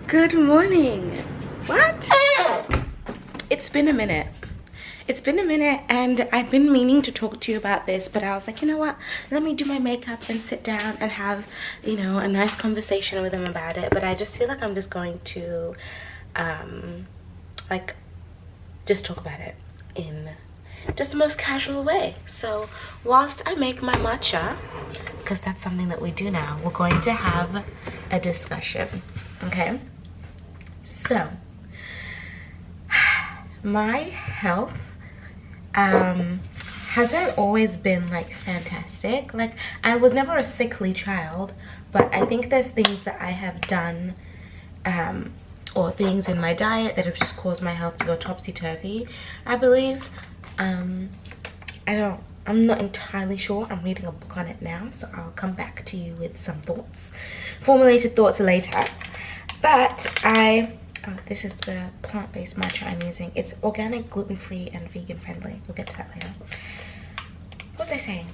Good morning. What? It's been a minute. It's been a minute and I've been meaning to talk to you about this, but I was like, you know what? Let me do my makeup and sit down and have, you know, a nice conversation with him about it. But I just feel like I'm just going to, like, just talk about it in just the most casual way. So whilst I make my matcha, because that's something that we do now, we're going to have a discussion, okay? So my health hasn't always been like fantastic. Like, I was never a sickly child, but I think there's things that I have done or things in my diet that have just caused my health to go topsy-turvy, I believe. I'm not entirely sure. I'm reading a book on it now, so I'll come back to you with some thoughts, formulated thoughts later. But this is the plant-based matcha I'm using. It's organic, gluten-free, and vegan-friendly. We'll get to that later. What was I saying?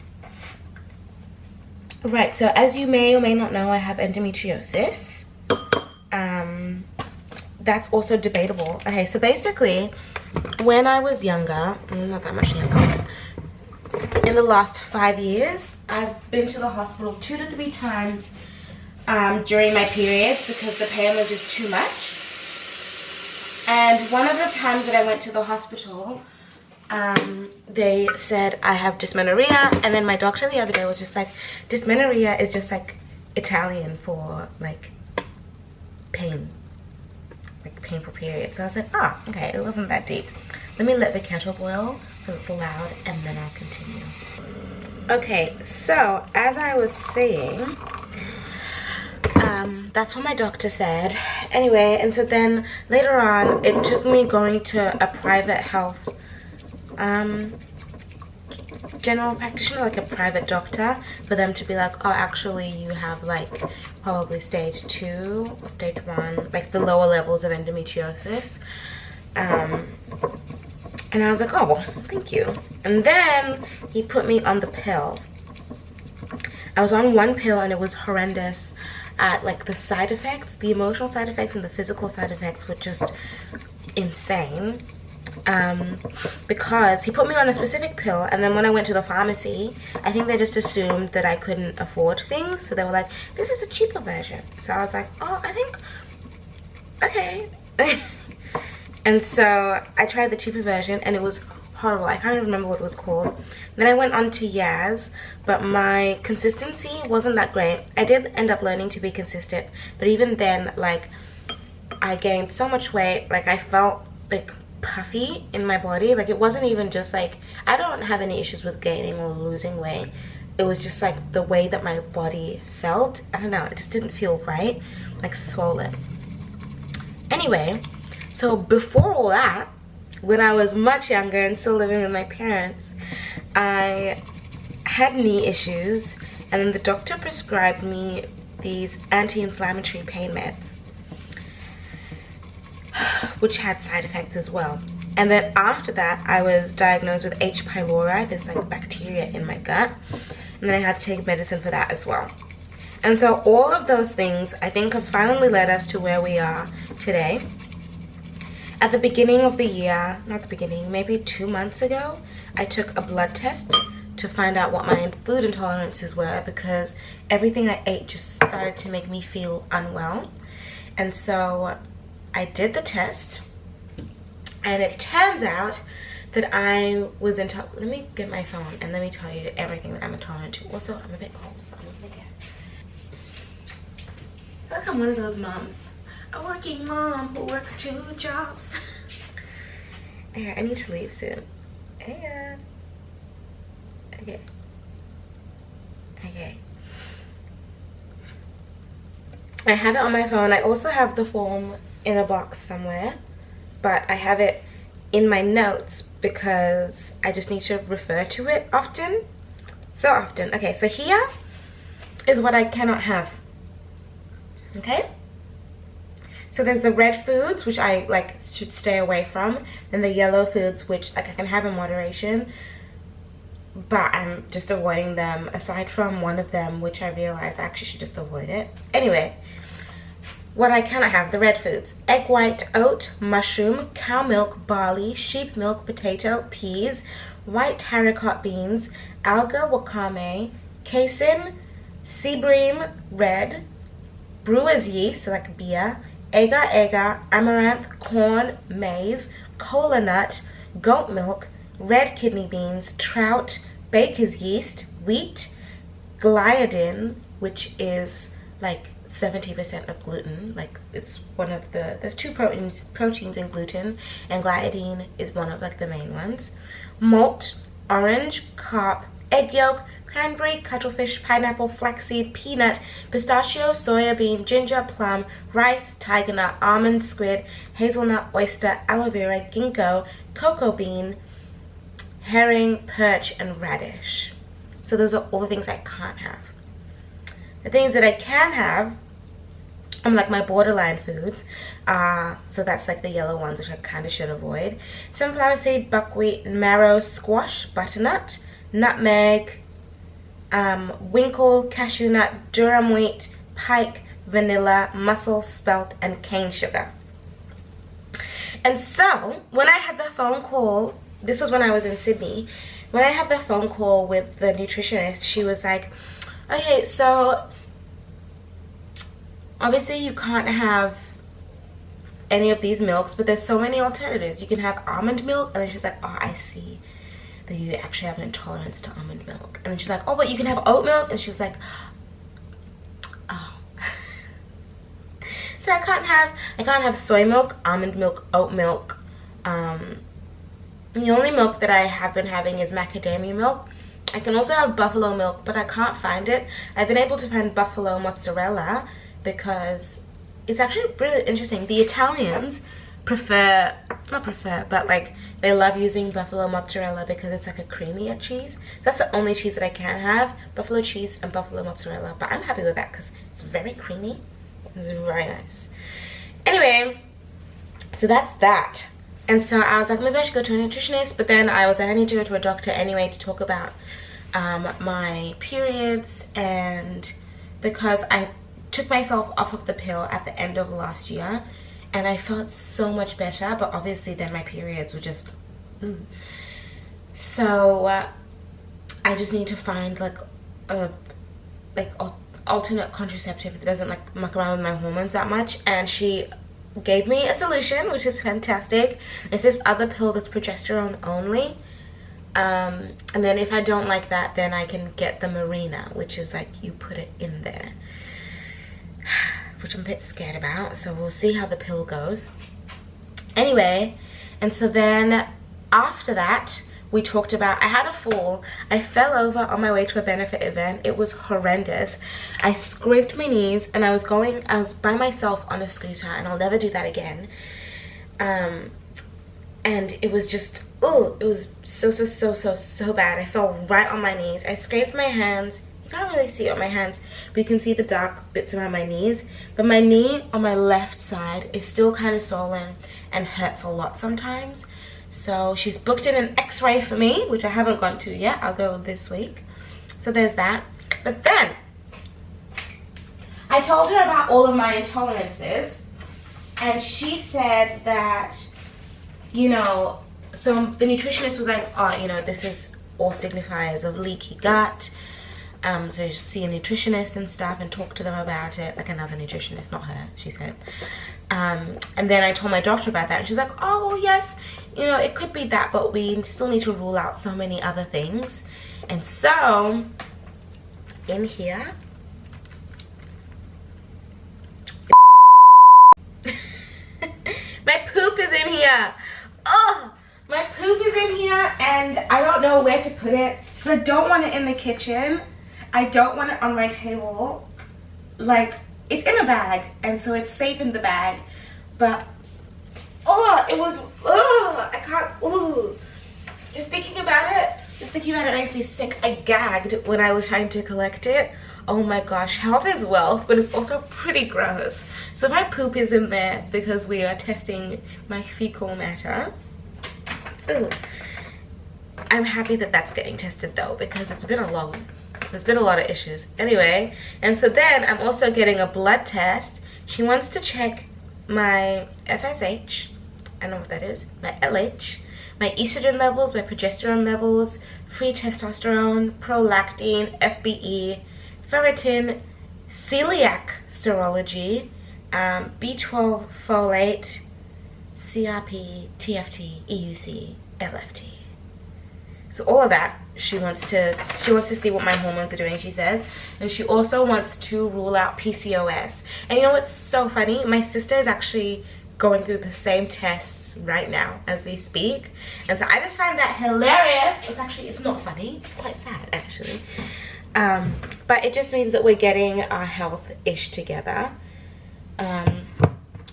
Right, so as you may or may not know, I have endometriosis. That's also debatable. Okay, so basically, when I was younger, not that much younger, in the last 5 years, I've been to the hospital 2 to 3 times during my periods because the pain was just too much. And one of the times that I went to the hospital, they said I have dysmenorrhea, and then my doctor the other day was just like, dysmenorrhea is just like Italian for like pain, like painful periods. So I was like, oh, okay, it wasn't that deep. Let me let the kettle boil because it's loud, and then I'll continue. Okay, so as I was saying, that's what my doctor said. Anyway, and so then later on, it took me going to a private health general practitioner, like a private doctor, for them to be like, oh, actually you have like probably stage 2 or stage 1, like the lower levels of endometriosis. And I was like, oh, well, thank you. And then he put me on the pill. I was on one pill and it was horrendous. Like the side effects, the emotional side effects and the physical side effects were just insane. Because he put me on a specific pill, and then when I went to the pharmacy, I think they just assumed that I couldn't afford things, so they were like, this is a cheaper version. So I was like, oh, I think, okay. And so I tried the cheaper version and it was horrible. I can't even remember what it was called. Then I went on to Yaz, but my consistency wasn't that great. I did end up learning to be consistent, but even then, like, I gained so much weight. Like, I felt like puffy in my body. Like, it wasn't even just like, I don't have any issues with gaining or losing weight. It was just like the way that my body felt. I don't know, it just didn't feel right, like swollen. Anyway, so before all that, when I was much younger and still living with my parents, I had knee issues, and then the doctor prescribed me these anti-inflammatory pain meds, which had side effects as well. And then after that, I was diagnosed with H. pylori, this like bacteria in my gut, and then I had to take medicine for that as well. And so all of those things, I think, have finally led us to where we are today. At the beginning of the year, not the beginning, maybe 2 months ago, I took a blood test to find out what my food intolerances were, because everything I ate just started to make me feel unwell. And so I did the test, and it turns out that I was intolerant. Let me get my phone and let me tell you everything that I'm intolerant to. Also, I'm a bit cold, so I'm gonna get. I feel like I'm one of those moms. A working mom who works 2 jobs. Yeah, I need to leave soon. Yeah. Okay. Okay. I have it on my phone. I also have the form in a box somewhere, but I have it in my notes because I just need to refer to it often. So often. Okay, so here is what I cannot have. Okay? So there's the red foods, which I like should stay away from, and the yellow foods, which like I can have in moderation, but I'm just avoiding them, aside from one of them, which I realized I actually should just avoid it. Anyway, what I cannot have, the red foods: egg white, oat, mushroom, cow milk, barley, sheep milk, potato, peas, white haricot beans, alga wakame, casein, sea bream red, brewer's yeast, so like beer, agar, amaranth, corn, maize, kola nut, goat milk, red kidney beans, trout, baker's yeast, wheat, gliadin, which is like 70% of gluten. Like, it's one of the, there's two proteins in gluten, and gliadin is one of like the main ones. Malt, orange, carp, egg yolk, cranberry, cuttlefish, pineapple, flaxseed, peanut, pistachio, soya bean, ginger, plum, rice, tiger nut, almond, squid, hazelnut, oyster, aloe vera, ginkgo, cocoa bean, herring, perch, and radish. So those are all the things I can't have. The things that I can have, I'm like my borderline foods. So that's like the yellow ones, which I kind of should avoid. Sunflower seed, buckwheat, marrow, squash, butternut, nutmeg, winkle, cashew nut, durum wheat, pike, vanilla, mussel, spelt, and cane sugar. And so when I had the phone call, this was when I was in Sydney, when I had the phone call with the nutritionist, she was like, okay, so obviously you can't have any of these milks, but there's so many alternatives. You can have almond milk. And then she's like, oh, I see that you actually have an intolerance to almond milk. And then she's like, oh, but you can have oat milk. And she was like, oh. So I can't have soy milk, almond milk, oat milk. The only milk that I have been having is macadamia milk. I can also have buffalo milk, but I can't find it. I've been able to find buffalo mozzarella because it's actually really interesting. The Italians but like they love using buffalo mozzarella because it's like a creamier cheese. That's the only cheese that I can have, buffalo cheese and buffalo mozzarella. But I'm happy with that because it's very creamy. It's very nice. Anyway, so that's that. And so I was like, maybe I should go to a nutritionist, but then I was like, I need to go to a doctor anyway to talk about my periods, and because I took myself off of the pill at the end of last year and I felt so much better, but obviously then my periods were just so I just need to find like a alternate contraceptive that doesn't like muck around with my hormones that much. And she gave me a solution, which is fantastic. It's this other pill that's progesterone only, and then if I don't like that, then I can get the Marina, which is like you put it in there, which I'm a bit scared about, so we'll see how the pill goes. Anyway, and so then after that we talked about, I had a fall. I fell over on my way to a benefit event. It was horrendous. I scraped my knees, and I was by myself on a scooter, and I'll never do that again. And it was just, it was so bad. I fell right on my knees. I scraped my hands. You can't really see it on my hands, but you can see the dark bits around my knees. But my knee on my left side is still kind of swollen and hurts a lot sometimes. So she's booked in an x-ray for me, which I haven't gone to yet. I'll go this week. So there's that. But then I told her about all of my intolerances, and she said that, you know, so the nutritionist was like, oh, you know, this is all signifiers of leaky gut. So you see a nutritionist and stuff and talk to them about it, like another nutritionist, not her, she said. And then I told my doctor about that, and she's like, oh, well, yes, you know, it could be that, but we still need to rule out so many other things. And so in here my poop is in here. Oh, my poop is in here, and I don't know where to put it because I don't want it in the kitchen. I don't want it on my table. Like, it's in a bag, and so it's safe in the bag. But, I can't, Just thinking about it makes me sick. I gagged when I was trying to collect it. Oh my gosh, health is wealth, but it's also pretty gross. So my poop is in there because we are testing my fecal matter. I'm happy that that's getting tested though, because there's been a lot of issues. Anyway, and so then I'm also getting a blood test She wants to check my FSH, I know what that is, my LH, my estrogen levels, my progesterone levels, free testosterone, prolactin, FBE, ferritin, celiac serology, B12 folate, CRP, TFT, EUC, LFT. So all of that she wants to see what my hormones are doing, she says. And she also wants to rule out PCOS. And you know what's so funny? My sister is actually going through the same tests right now as we speak. And so I just find that hilarious. It's not funny. It's quite sad, actually. But it just means that we're getting our health-ish together. And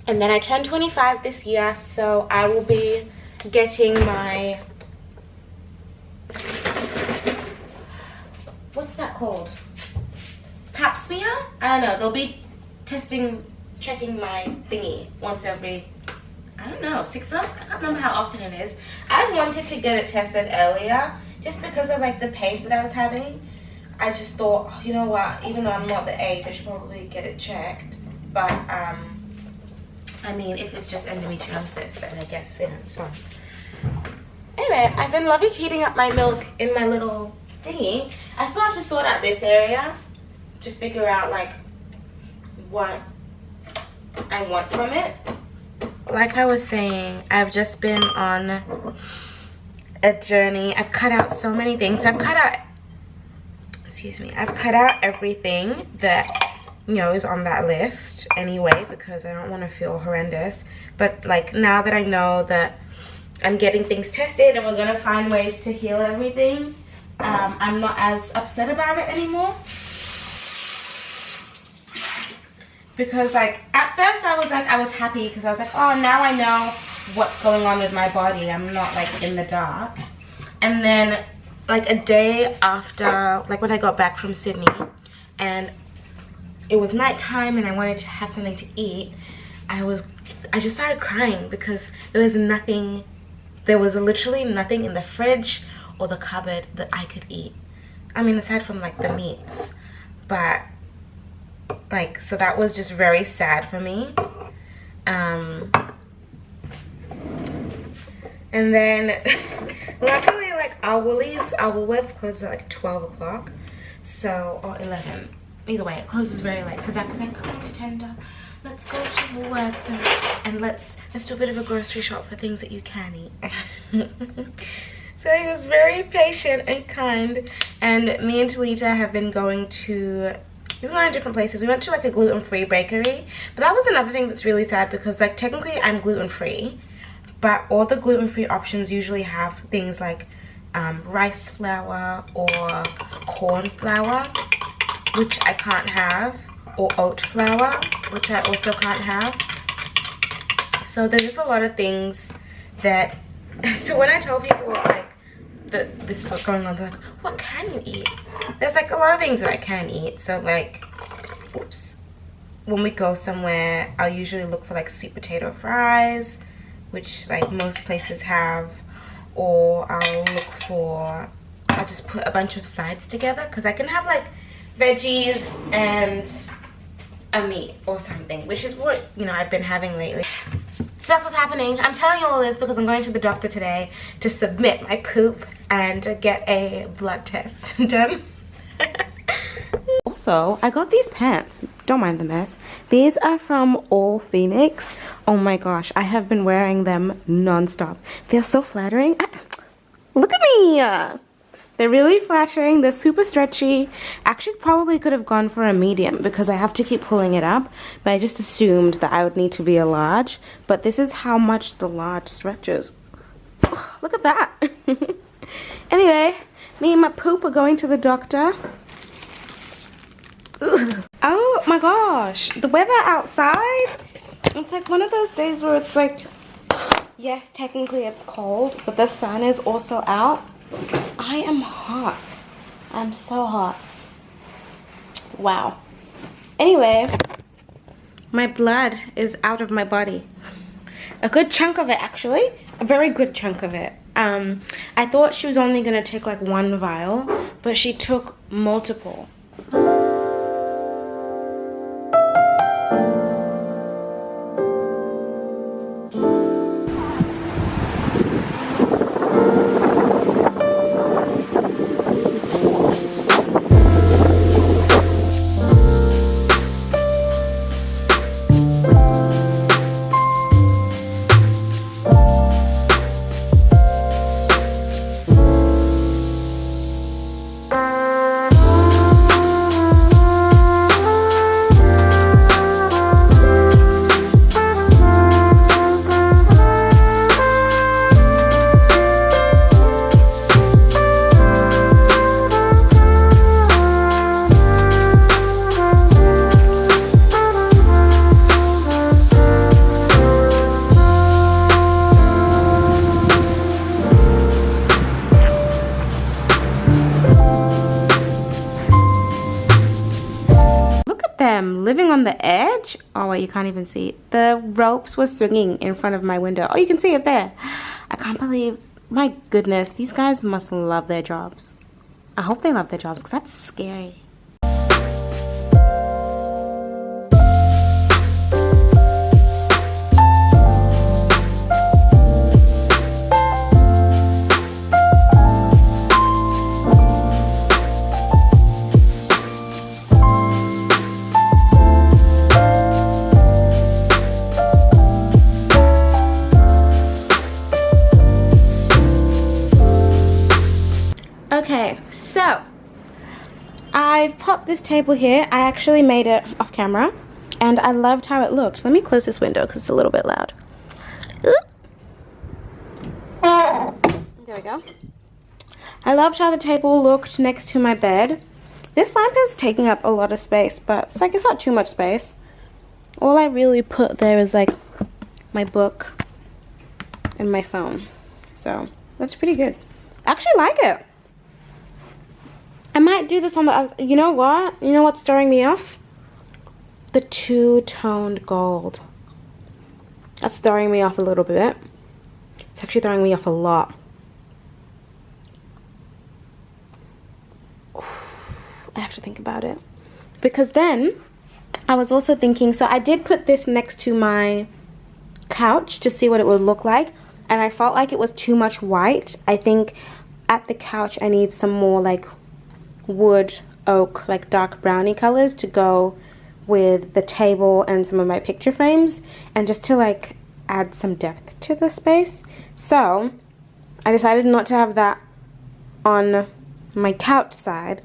then I turned 25 this year, so I will be getting my... what's that called? Pap smear? I don't know. They'll be checking my thingy once every, I don't know, 6 months? I can't remember how often it is. I wanted to get it tested earlier just because of like the pains that I was having. I just thought, you know what, even though I'm not the age, I should probably get it checked. But I mean, if it's just endometriosis, then I guess, yeah, it's fine. Anyway, I've been loving heating up my milk in my little thingy. I still have to sort out this area to figure out like what I want from it. Like I was saying, I've just been on a journey. I've cut out so many things. I've cut out everything that, you know, is on that list anyway, because I don't want to feel horrendous. But like, now that I know that I'm getting things tested and we're gonna find ways to heal everything, I'm not as upset about it anymore. Because like, at first I was happy because I was like, oh, now I know what's going on with my body. I'm not like in the dark. And then like a day after, like when I got back from Sydney and it was nighttime and I wanted to have something to eat, I just started crying because there was literally nothing in the fridge or the cupboard that I could eat. I mean, aside from like the meats. But like, so that was just very sad for me. And then luckily, like our Woolworths closes at like 12 o'clock, so, or 11. Either way, it closes very late. So Zach was like, come on, Tatenda, let's go to Woolworths and let's do a bit of a grocery shop for things that you can eat. So he was very patient and kind. And me and Talita have been going to different places. We went to like a gluten-free bakery, but that was another thing that's really sad because like technically I'm gluten-free, but all the gluten-free options usually have things like rice flour or corn flour, which I can't have, or oat flour, which I also can't have. So there's just a lot of things that, so when I tell people like that this is what's going on, they're like, what can you eat? There's like a lot of things that I can eat. So like, oops, when we go somewhere, I'll usually look for like sweet potato fries, which like most places have, or I'll just put a bunch of sides together because I can have like veggies and a meat or something, which is what, you know, I've been having lately. So that's what's happening. I'm telling you all this because I'm going to the doctor today to submit my poop and get a blood test done. Also, I got these pants. Don't mind the mess. These are from All Phoenix. Oh my gosh, I have been wearing them non-stop. They're so flattering. Look at me! They're really flattering. They're super stretchy. Actually, probably could have gone for a medium because I have to keep pulling it up. But I just assumed that I would need to be a large. But this is how much the large stretches. Look at that. Anyway, me and my poop are going to the doctor. Ugh. Oh my gosh. The weather outside. It's like one of those days where it's like, yes, technically it's cold, but the sun is also out. I am hot. I'm so hot. Wow. Anyway, my blood is out of my body. A good chunk of it, actually. A very good chunk of it. I thought she was only gonna take like one vial, but she took multiple. on the edge. Oh wait, you can't even see it. The ropes were swinging in front of my window. Oh, you can see it there. I can't believe, my goodness, these guys must love their jobs. I hope they love their jobs, because that's scary. Okay, so I've popped this table here. I actually made it off camera and I loved how it looked. Let me close this window because it's a little bit loud. There we go. I loved how the table looked next to my bed. This lamp is taking up a lot of space, but it's like it's not too much space. All I really put there is like my book and my phone. So that's pretty good. I actually like it. I might do this on the, you know what? You know what's throwing me off? The two-toned gold. That's throwing me off a little bit. It's actually throwing me off a lot. I have to think about it. Because then, I was also thinking, so I did put this next to my couch to see what it would look like. And I felt like it was too much white. I think at the couch I need some more like wood, oak, like dark browny colors to go with the table and some of my picture frames, and just to like add some depth to the space. So I decided not to have that on my couch side,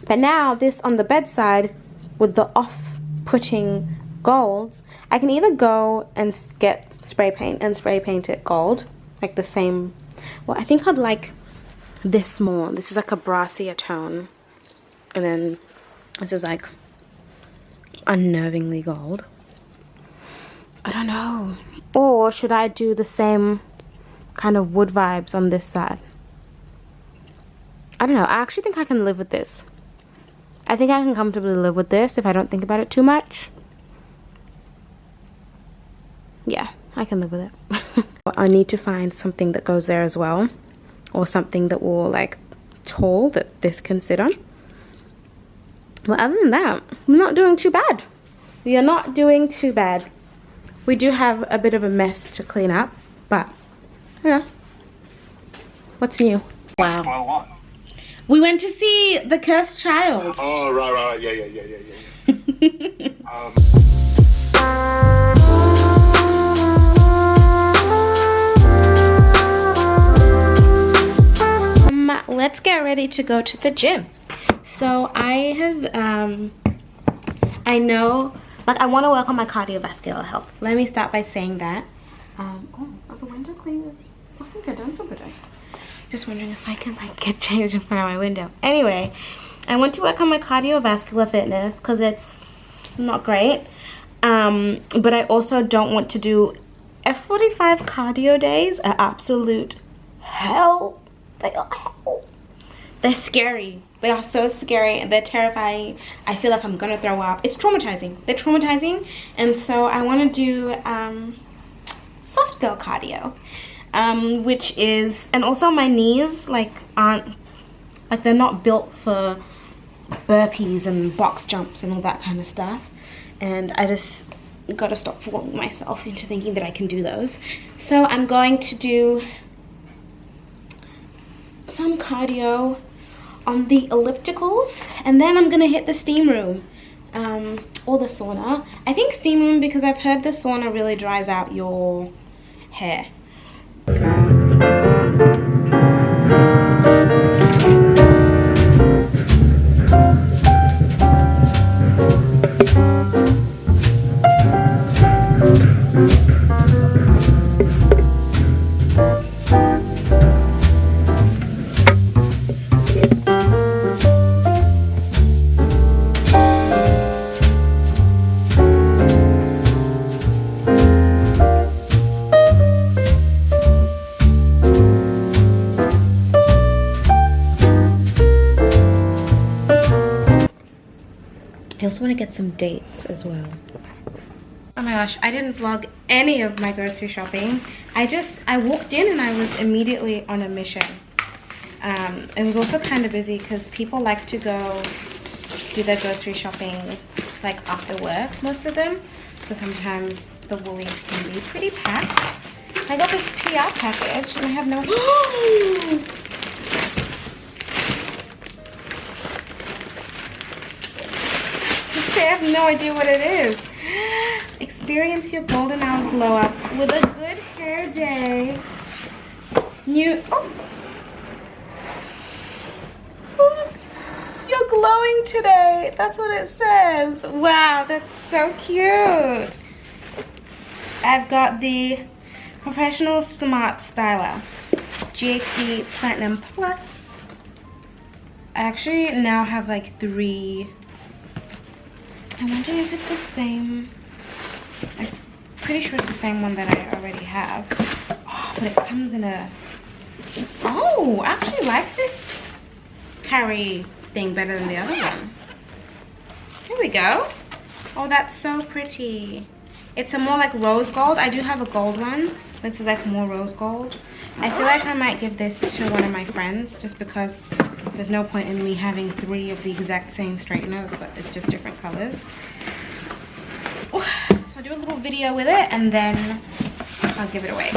but now this on the bedside with the off-putting golds, I can either go and get spray paint and spray paint it gold, like the same, well, I think I'd like this more. This is like a brassier tone, and then this is like unnervingly gold. I don't know. Or should I do the same kind of wood vibes on this side? I don't know. I actually think I can live with this. I think I can comfortably live with this if I don't think about it too much. Yeah, I can live with it. I need to find something that goes there as well, or something that will like tall that this can sit on. Well, other than that, we're not doing too bad. We are not doing too bad. We do have a bit of a mess to clean up, but you know, what's new? Wow. Well, what? We went to see The Cursed Child. Oh, right, yeah. Let's get ready to go to the gym. So I have, I know, like I want to work on my cardiovascular health. Let me start by saying that. Oh, are the window cleaners? I think they're done for the day. Just wondering if I can like get changed in front of my window. Anyway, I want to work on my cardiovascular fitness because it's not great. But I also don't want to do F45 cardio days. Are absolute hell. They are hell. They're scary. They are so scary and they're terrifying. I feel like I'm gonna throw up. It's traumatizing. They're traumatizing, and so I want to do soft girl cardio, which is, and also my knees like aren't, like they're not built for burpees and box jumps and all that kind of stuff, and I just gotta stop fooling myself into thinking that I can do those. So I'm going to do some cardio on the ellipticals, and then I'm gonna hit the steam room or the sauna. I think steam room because I've heard the sauna really dries out your hair. want to get some dates as well. Oh my gosh, I didn't vlog any of my grocery shopping. I walked in and I was immediately on a mission. It was also kind of busy because people like to go do their grocery shopping like after work, most of them. So sometimes the Woolies can be pretty packed. I got this PR package and I have no... I have no idea what it is. Experience your golden hour glow up with a good hair day. New... Oh, you're glowing today. That's what it says. Wow, that's so cute. I've got the Professional Smart Styler GHD Platinum Plus. I actually now have like 3. I'm wondering if it's the same. I'm pretty sure it's the same one that I already have. Oh, but it comes in a... Oh, I actually like this carry thing better than the other one. Here we go. Oh, that's so pretty. It's a more like rose gold. I do have a gold one. This is like more rose gold. I feel like I might give this to one of my friends just because there's no point in me having 3 of the exact same straightener, but it's just different colors. So I'll do a little video with it and then I'll give it away.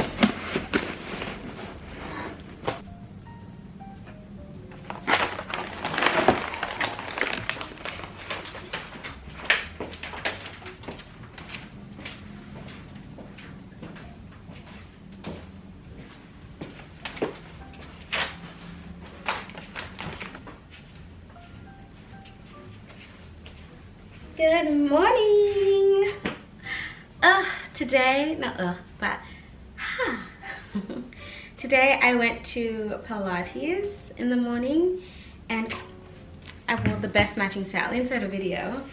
Good morning. Today I went to Pilates in the morning and I wore the best matching style. Inside a video,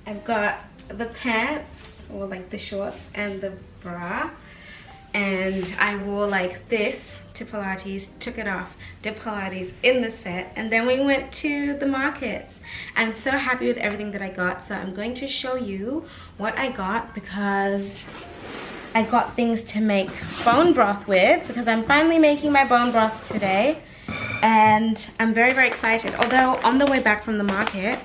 I've got the pants or like the shorts and the bra, and I wore like this to Pilates, took it off, did Pilates in the set, and then we went to the markets. I'm so happy with everything that I got, so I'm going to show you what I got because I got things to make bone broth with because I'm finally making my bone broth today and I'm very, very excited. Although on the way back from the market,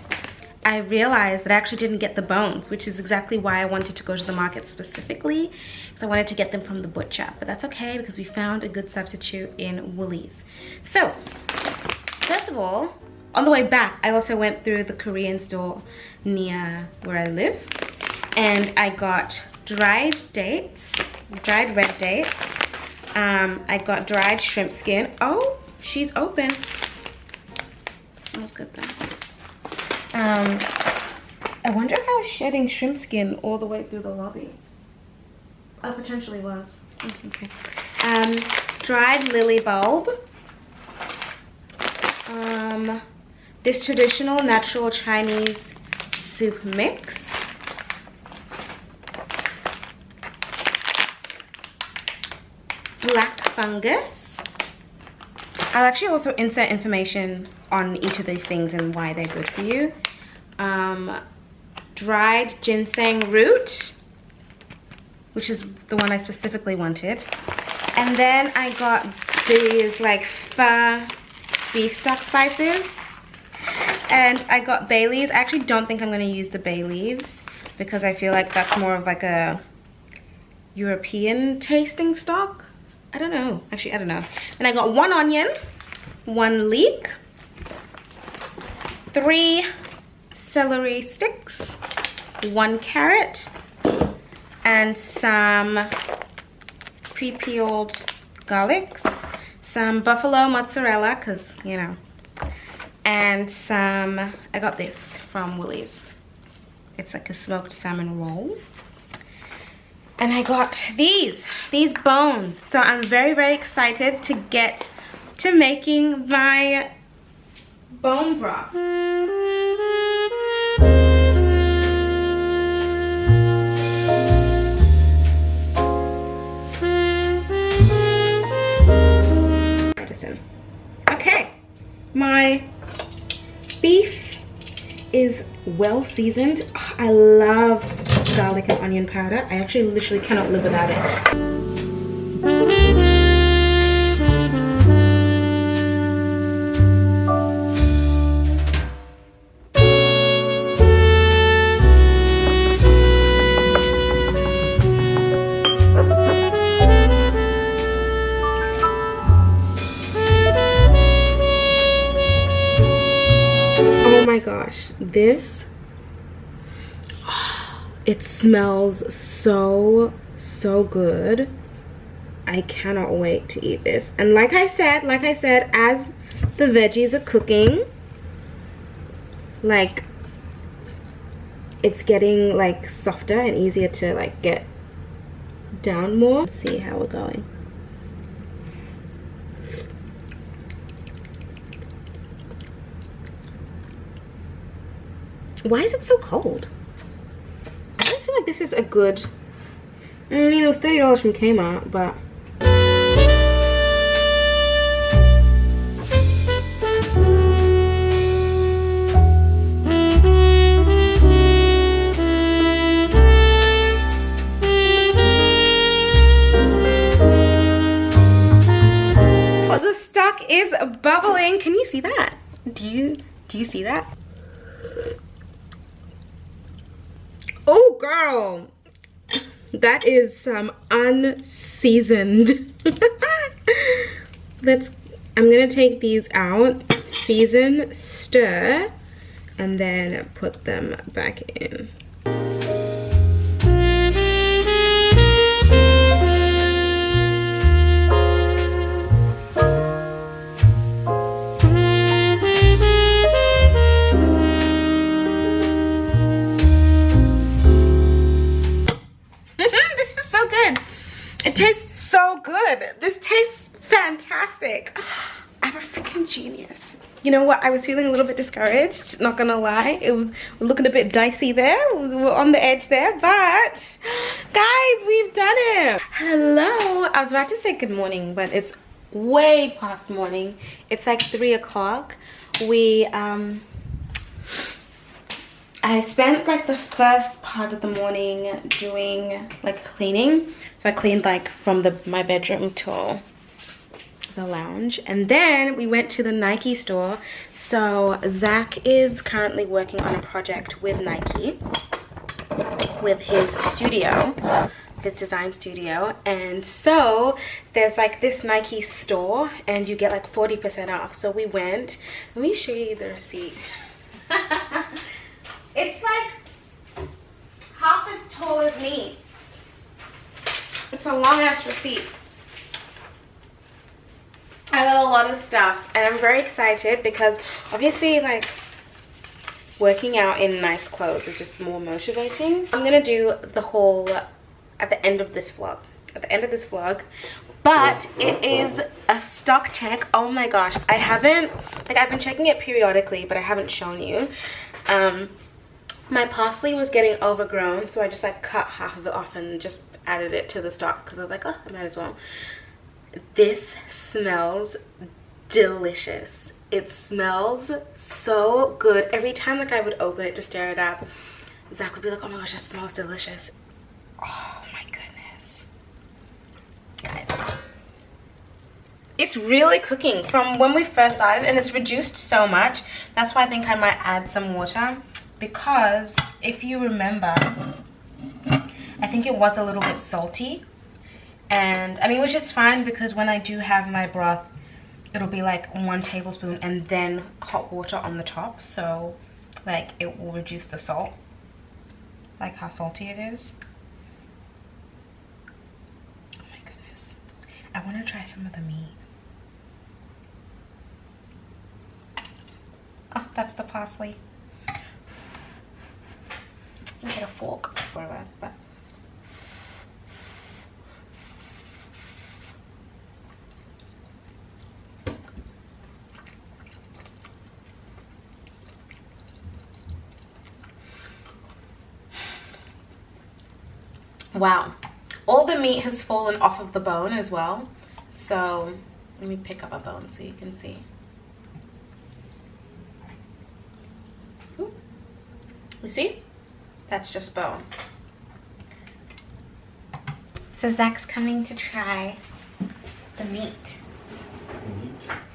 I realized that I actually didn't get the bones, which is exactly why I wanted to go to the market specifically, because I wanted to get them from the butcher. But that's okay because we found a good substitute in Woolies. So, first of all, on the way back, I also went through the Korean store near where I live, and I got dried dates, dried red dates. I got dried shrimp skin. Oh, she's open. Smells good though. I wonder if I was shedding shrimp skin all the way through the lobby. I potentially was. Okay. Dried lily bulb. This traditional natural Chinese soup mix. Black fungus. I'll actually also insert information on each of these things and why they're good for you. Dried ginseng root, which is the one I specifically wanted. And then I got these like pho beef stock spices. And I got bay leaves. I actually don't think I'm going to use the bay leaves because I feel like that's more of like a European tasting stock. I don't know. Actually, I don't know. And I got 1 onion, 1 leek, 3 celery sticks, 1 carrot, and some pre-peeled garlics, some buffalo mozzarella, because, you know, and some, I got this from Woolies. It's like a smoked salmon roll. And I got these bones. So I'm very, very excited to get to making my bone broth. Okay, my beef is well seasoned. I love garlic and onion powder. I actually literally cannot live without it. Oh my gosh, this, it smells so good. I cannot wait to eat this. And like I said, as the veggies are cooking, like, it's getting like softer and easier to like get down more. Let's see how we're going. Why is it so cold? I don't feel like this is a good... I mean, it was $30 from Kmart, but... Oh, the stock is bubbling. Can you see that? Do you see that? Oh girl, that is some unseasoned. I'm gonna take these out, season, stir, and then put them back in. It tastes so good. This tastes fantastic. I'm a freaking genius. You know what? I was feeling a little bit discouraged, not gonna lie. It was looking a bit dicey there. We're on the edge there, but guys, we've done it. Hello. I was about to say good morning, but it's way past morning. It's like 3 o'clock. I spent like the first part of the morning doing like cleaning. So I cleaned like from my bedroom to the lounge, and then we went to the Nike store. So Zach is currently working on a project with Nike, with his studio, his design studio. And so there's like this Nike store and you get like 40% off. So we went. Let me show you the receipt. It's like half as tall as me. It's a long ass receipt. I got a lot of stuff and I'm very excited because obviously like working out in nice clothes is just more motivating. I'm gonna do the haul at the end of this vlog. But it is a stock check. Oh my gosh, I've been checking it periodically, but I haven't shown you. My parsley was getting overgrown, so I just like cut half of it off and just added it to the stock because I was like, oh, I might as well. This smells delicious. It smells so good. Every time like I would open it to stir it up, Zach would be like, oh my gosh, that smells delicious. Oh my goodness. Guys, it's really cooking from when we first started, and it's reduced so much. That's why I think I might add some water, because if you remember, I think it was a little bit salty. And I mean, which is fine because when I do have my broth, it'll be like 1 tablespoon and then hot water on the top, so like it will reduce the salt, like how salty it is. Oh my goodness, I want to try some of the meat. Oh, that's the parsley. Let me get a fork for us, but wow, all the meat has fallen off of the bone as well. So let me pick up a bone so you can see. Ooh. You see? That's just bone. So Zach's coming to try the meat.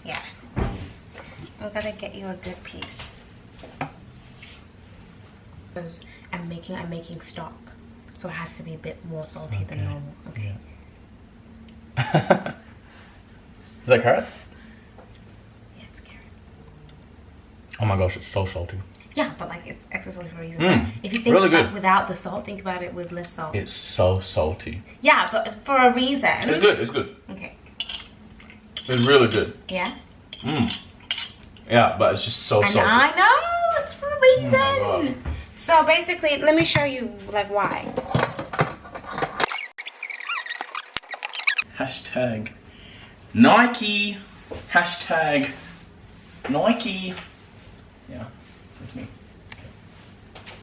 Yeah. I'm gonna get you a good piece. Because I'm making stock, so it has to be a bit more salty than normal. Okay. Yeah. Is that carrot? Yeah, it's carrot. Oh my gosh, it's so salty. Yeah, but like it's extra salty for a reason. If you think really about good. without the salt, think about it with less salt. It's so salty. Yeah, but for a reason. It's good, it's good. Okay. It's really good. Yeah? Yeah, but it's just so salty. I know, it's for a reason. Oh my God. So basically, let me show you like why. Hashtag Nike. Hashtag Nike. Yeah, that's me.